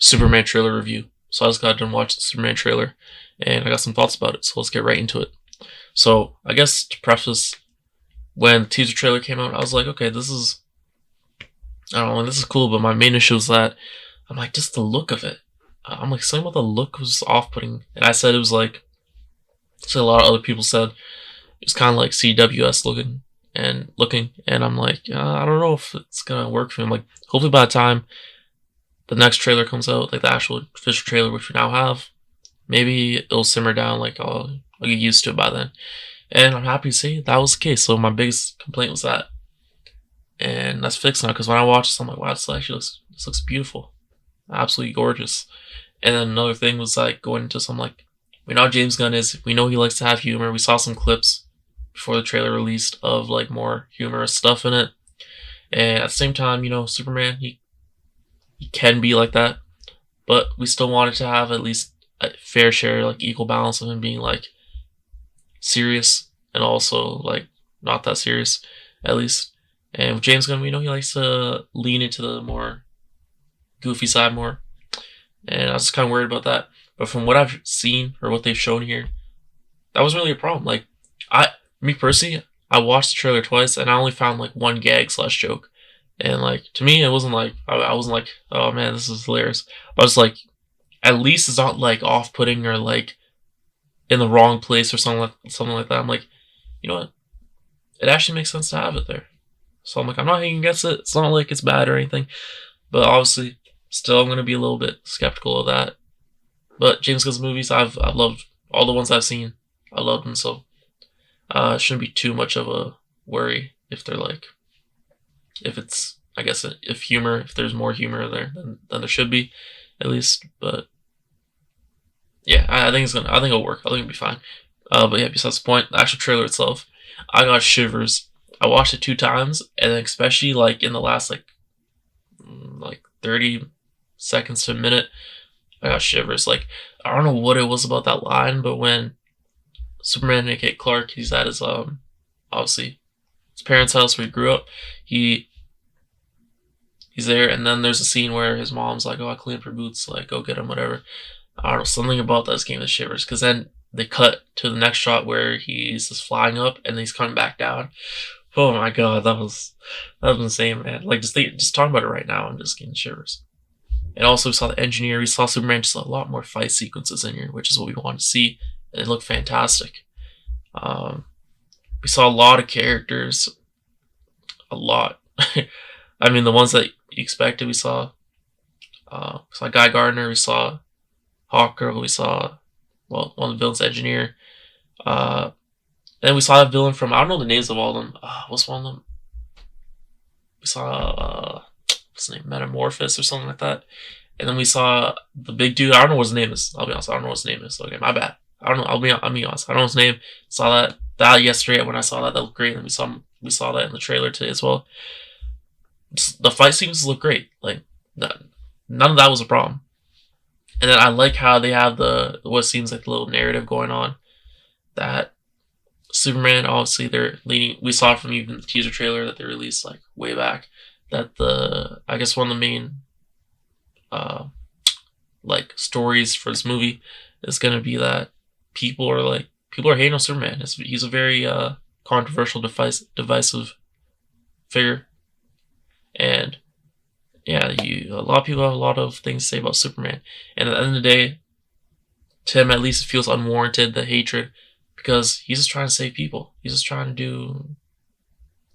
Superman trailer review. So I just got done watching the Superman trailer, and I got some thoughts about it. So let's get right into it. So I guess to preface, when the teaser trailer came out, I was like, okay, this is, I don't know, this is cool. But my main issue was that I'm like, just the look of it. I'm like, something about the look was off-putting, and I said it was like, so a lot of other people said it was kind of like CWS looking, and I'm like, I don't know if it's gonna work for me. I'm like, hopefully by the time the next trailer comes out, like the actual official trailer, which we now have, maybe it'll simmer down. Like I'll get used to it by then, and I'm happy to see that was the case. So my biggest complaint was that, and that's fixed now. Because when I watch this, I'm like, wow, this looks beautiful, absolutely gorgeous. And then another thing was like going into some like, we know how James Gunn is. We know he likes to have humor. We saw some clips before the trailer released of like more humorous stuff in it. And at the same time, you know, Superman, he can be like that, but we still wanted to have at least a fair share, like equal balance of him being like serious and also like not that serious, at least. And with James Gunn, we know he likes to lean into the more goofy side more. And I was just kind of worried about that. But from what I've seen or what they've shown here, that wasn't really a problem. Like, me personally, I watched the trailer twice and I only found like one gag / joke. And like, to me, it wasn't like, I wasn't like, oh man, this is hilarious. I was like, at least it's not like off-putting or like in the wrong place or something like that. I'm like, you know what? It actually makes sense to have it there. So I'm like, I'm not hating against it. It's not like it's bad or anything. But obviously, still, I'm going to be a little bit skeptical of that. But James Gunn's movies, I've loved all the ones I've seen. I love them, so it shouldn't be too much of a worry if they're like, if it's, I guess, if there's more humor there than there should be, at least. But yeah, I think it'll work. I think it'll be fine. But yeah, besides the point, the actual trailer itself, I got shivers. I watched it 2 times, and especially like in the last like 30 seconds to a minute, I got shivers. Like, I don't know what it was about that line, but when Superman, aka Clark, he's at his obviously his parents' house where he grew up, he's there, and then there's a scene where his mom's like, "Oh, I cleaned up your boots, like go get him, whatever." I don't know, something about this gave me the shivers. Because then they cut to the next shot where he's just flying up and then he's coming back down. Oh my god, that was insane, man. Like just talking about it right now, I'm just getting shivers. And also we saw the engineer, we saw Superman, just a lot more fight sequences in here, which is what we wanted to see. And it looked fantastic. We saw a lot of characters. A lot. I mean, the ones that you expected, we saw Guy Gardner, we saw Hawkgirl, we saw, well, one of the villains, engineer. And then we saw a villain from, I don't know the names of all of them. What's one of them? We saw, what's his name? Metamorphosis or something like that. And then we saw the big dude. I don't know what his name is. I'll be honest. I don't know what his name is. Okay, my bad. I don't know. I'll be honest. I don't know his name. Saw that yesterday when I saw that. That looked great. And we saw that in the trailer today as well. Just, the fight sequences look great. Like, none of that was a problem. And then I like how they have what seems like the little narrative going on. That Superman, obviously, they're leading. We saw from even the teaser trailer that they released like way back that I guess one of the main like stories for this movie is gonna be that people are hating on Superman. He's a very controversial, divisive figure, and yeah, a lot of people have a lot of things to say about Superman. And at the end of the day, to him at least, it feels unwarranted, the hatred, because he's just trying to save people. He's just trying to do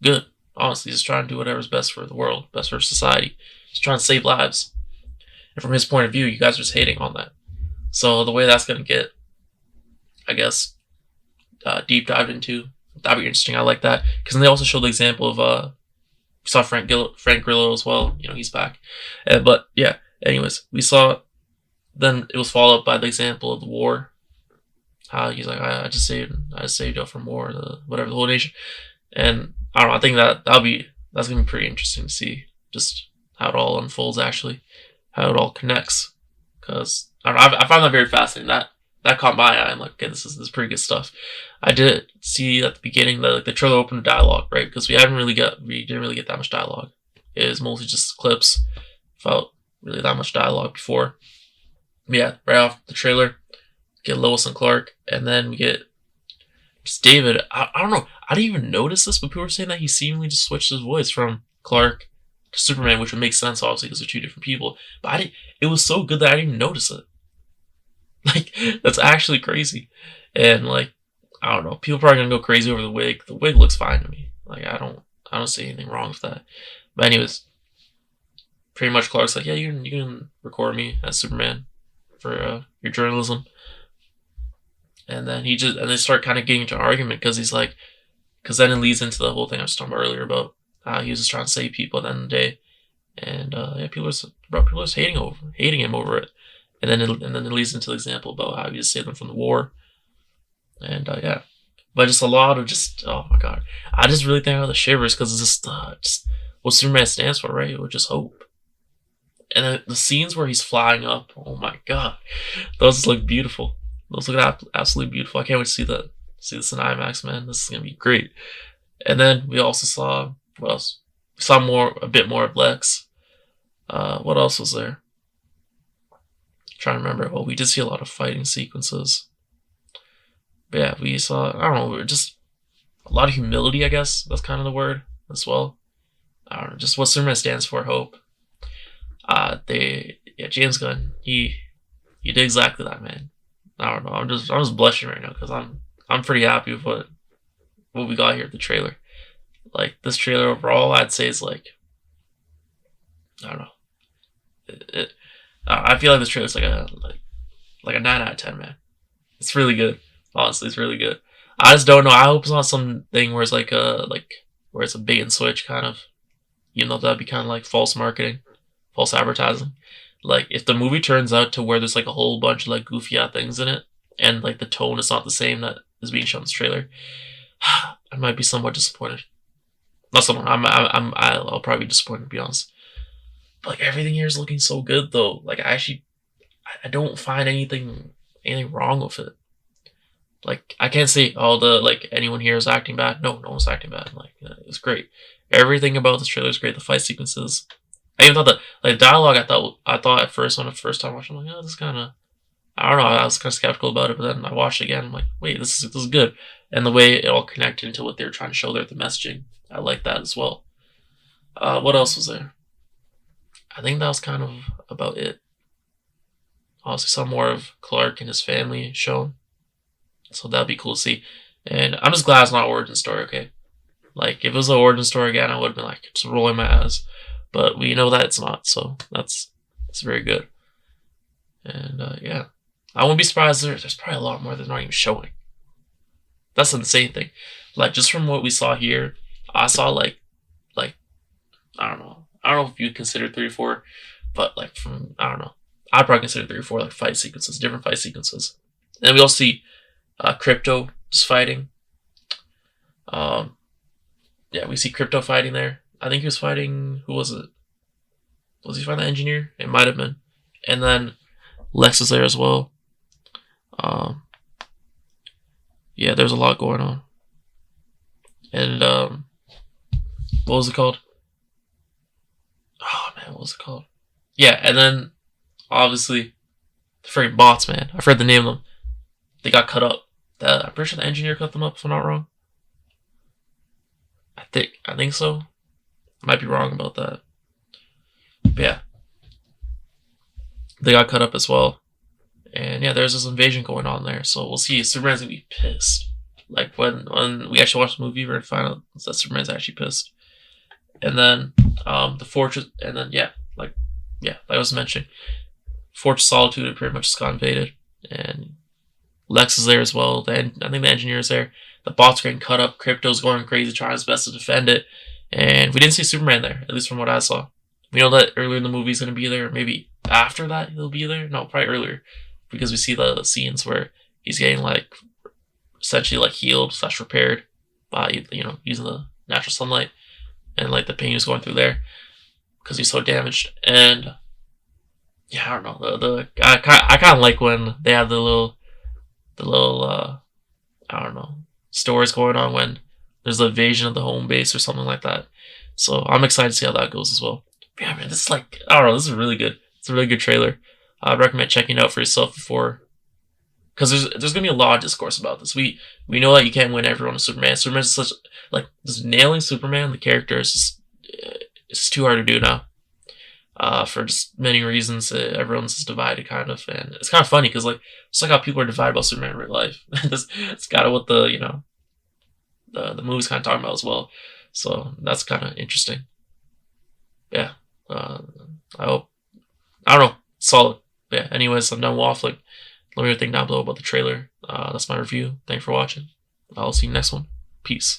good. Honestly, he's just trying to do whatever's best for the world, best for society. He's trying to save lives. And from his point of view, you guys are just hating on that. So the way that's going to get, I guess, deep dived into, that'd be interesting. I like that. Because then they also showed the example of, we saw Frank Grillo as well. You know, he's back. But yeah, anyways, we saw, then it was followed up by the example of the war. How he's like, I just saved y'all from war, the whole nation. And I don't know, I think that's gonna be pretty interesting to see just how it all unfolds, actually, how it all connects. Because I don't know, I find that very fascinating. That caught my eye. I'm like, okay, this is pretty good stuff. I did see at the beginning that the trailer opened with dialogue, right? Because we didn't really get that much dialogue. It was mostly just clips about really that much dialogue before. But yeah, right off the trailer, get Lois and Clark, and then we get just David. I don't know. I didn't even notice this, but people were saying that he seemingly just switched his voice from Clark to Superman, which would make sense, obviously, because they're two different people. But I didn't. It was so good that I didn't even notice it. Like, that's actually crazy. And like, I don't know. People are probably gonna go crazy over the wig. The wig looks fine to me. Like, I don't see anything wrong with that. But anyways, pretty much Clark's like, yeah, you can record me as Superman for your journalism. And then they start kind of getting into an argument because he's like, because then it leads into the whole thing I was talking about earlier about how he was just trying to save people at the end of the day. And yeah, people are just hating him over it. And then it leads into the example about how he just saved them from the war. And yeah, but just a lot of oh my god, I just really think I got the shivers because it's just what Superman stands for, right? Which is hope. And then the scenes where he's flying up, oh my god, those look beautiful. Those look absolutely beautiful. I can't wait to see this in IMAX, man. This is gonna be great. And then we also saw what else? We saw a bit more of Lex. What else was there? Trying to remember. Well, we did see a lot of fighting sequences. But yeah, we saw, I don't know, just a lot of humility, I guess. That's kind of the word as well. I don't know, just what Superman stands for, hope. James Gunn, he did exactly that, man. I don't know, I'm just blushing right now because I'm pretty happy with what we got here at the trailer. Like, this trailer overall, I'd say is like, I don't know. I feel like this trailer's like a 9 out of 10, man. It's really good. Honestly, it's really good. I just don't know. I hope it's not something where it's where it's a bait and switch kind of. You know, that'd be kind of like false marketing, false advertising. Like, if the movie turns out to where there's like a whole bunch of like goofy things in it, and like the tone is not the same that is being shown in this trailer, I might be somewhat disappointed. Not somewhat. I'll probably be disappointed, to be honest. But like, everything here is looking so good, though. Like, I don't find anything wrong with it. Like, I can't say, anyone here is acting bad. No one's acting bad. Like, it's great. Everything about this trailer is great. The fight sequences. I even thought that, dialogue, I thought at first, when the first time watching, I'm like, oh, this is kind of, I don't know, I was kind of skeptical about it, but then I watched it again, I'm like, wait, this is good. And the way it all connected into what they were trying to show there, the messaging, I like that as well. What else was there? I think that was kind of about it. Obviously, some more of Clark and his family shown. So that'd be cool to see. And I'm just glad it's not an origin story, okay? Like, if it was an origin story again, I would have been like, just rolling my eyes. But we know that it's not, so that's very good. And yeah. I wouldn't be surprised there's probably a lot more they're not even showing. That's the insane thing. Like, just from what we saw here, I saw like I don't know if you'd consider 3 or 4, but like from, I don't know. I'd probably consider 3 or 4 like fight sequences, different fight sequences. And we also see Crypto just fighting. Yeah, we see Crypto fighting there. I think he was fighting, who was it? Was he fighting the engineer? It might have been. And then Lex is there as well. Yeah, there's a lot going on. And what was it called? Oh man, what was it called? Yeah, and then obviously the freaking bots, man. I forgot the name of them. They got cut up. I'm pretty sure the engineer cut them up, if I'm not wrong. I think so. I might be wrong about that. But yeah. They got cut up as well. And yeah, there's this invasion going on there. So we'll see. Superman's gonna be pissed. Like, when we actually watch the movie, we're gonna find out that Superman's actually pissed. And then the fortress, and then like I was mentioning, Fortress Solitude pretty much just got invaded, and Lex is there as well. I think the engineer is there. The bots are getting cut up. Crypto's going crazy, trying his best to defend it, and we didn't see Superman there, at least from what I saw. We know that earlier in the movie he's gonna be there. Maybe after that he'll be there. No, probably earlier, because we see the scenes where he's getting like essentially like healed / repaired by using the natural sunlight. And like the pain he's going through there because he's so damaged. And yeah, I don't know. I kind of like when they have the little I don't know, stories going on when there's the invasion of the home base or something like that. So I'm excited to see how that goes as well. But yeah, man, this is like, I don't know, this is really good. a really good trailer. I'd recommend checking it out for yourself before, because there's gonna be a lot of discourse about this. We know that you can't win everyone with Superman. Superman's such like just nailing Superman. The character is just it's too hard to do now. For just many reasons, everyone's just divided kind of, and it's kind of funny because like it's like how people are divided about Superman in real life. It's kind of what the the movie's kind of talking about as well. So that's kind of interesting. Yeah. I hope. I don't know. Solid. Yeah. Anyways, I'm done waffling. Let me know what you think down below about the trailer. That's my review. Thanks for watching. I'll see you next one. Peace.